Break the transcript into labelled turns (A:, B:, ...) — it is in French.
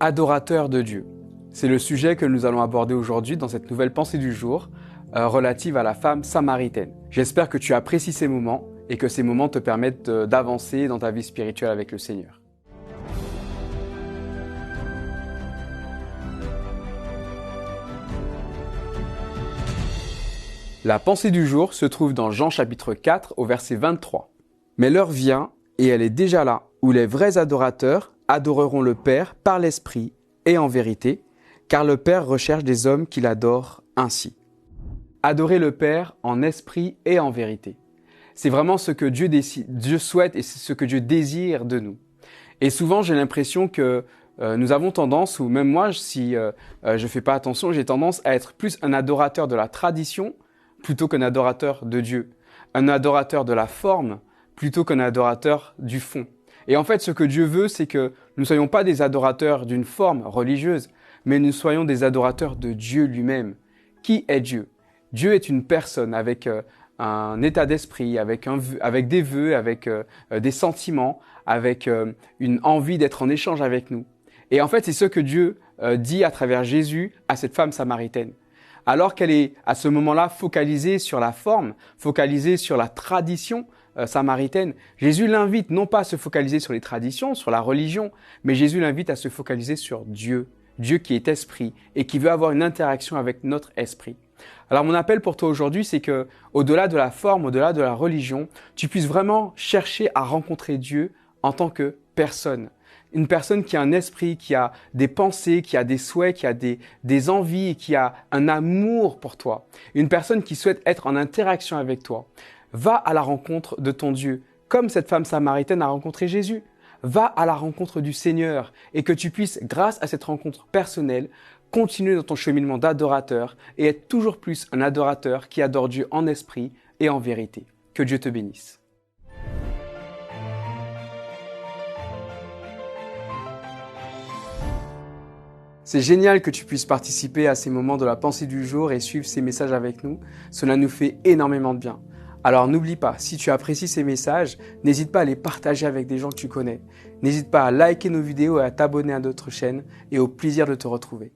A: adorateur de Dieu. C'est le sujet que nous allons aborder aujourd'hui dans cette nouvelle pensée du jour relative à la femme samaritaine. J'espère que tu apprécies ces moments et que ces moments te permettent d'avancer dans ta vie spirituelle avec le Seigneur. La pensée du jour se trouve dans Jean chapitre 4 au verset 23. Mais l'heure vient, et elle est déjà là, où les vrais adorateurs adoreront le Père par l'Esprit et en vérité, car le Père recherche des hommes qui l'adorent ainsi. Adorer le Père en esprit et en vérité. C'est vraiment ce que Dieu souhaite et c'est ce que Dieu désire de nous. Et souvent, j'ai l'impression que nous avons tendance, ou même moi, si je fais pas attention, j'ai tendance à être plus un adorateur de la tradition plutôt qu'un adorateur de Dieu. Un adorateur de la forme plutôt qu'un adorateur du fond. Et en fait, ce que Dieu veut, c'est que nous ne soyons pas des adorateurs d'une forme religieuse, mais nous soyons des adorateurs de Dieu lui-même. Qui est Dieu? Dieu est une personne avec un état d'esprit, avec des vœux, avec des sentiments, avec une envie d'être en échange avec nous. Et en fait, c'est ce que Dieu dit à travers Jésus à cette femme samaritaine. Alors qu'elle est à ce moment-là focalisée sur la forme, focalisée sur la tradition samaritaine, Jésus l'invite non pas à se focaliser sur les traditions, sur la religion, mais Jésus l'invite à se focaliser sur Dieu, Dieu qui est esprit et qui veut avoir une interaction avec notre esprit. Alors mon appel pour toi aujourd'hui, c'est que au-delà de la forme, au-delà de la religion, tu puisses vraiment chercher à rencontrer Dieu en tant que personne. Une personne qui a un esprit, qui a des pensées, qui a des souhaits, qui a des envies, qui a un amour pour toi. Une personne qui souhaite être en interaction avec toi. Va à la rencontre de ton Dieu, comme cette femme samaritaine a rencontré Jésus. Va à la rencontre du Seigneur et que tu puisses, grâce à cette rencontre personnelle, continuer dans ton cheminement d'adorateur et être toujours plus un adorateur qui adore Dieu en esprit et en vérité. Que Dieu te bénisse. C'est génial que tu puisses participer à ces moments de la pensée du jour et suivre ces messages avec nous. Cela nous fait énormément de bien. Alors n'oublie pas, si tu apprécies ces messages, n'hésite pas à les partager avec des gens que tu connais. N'hésite pas à liker nos vidéos et à t'abonner à notre chaîne et au plaisir de te retrouver.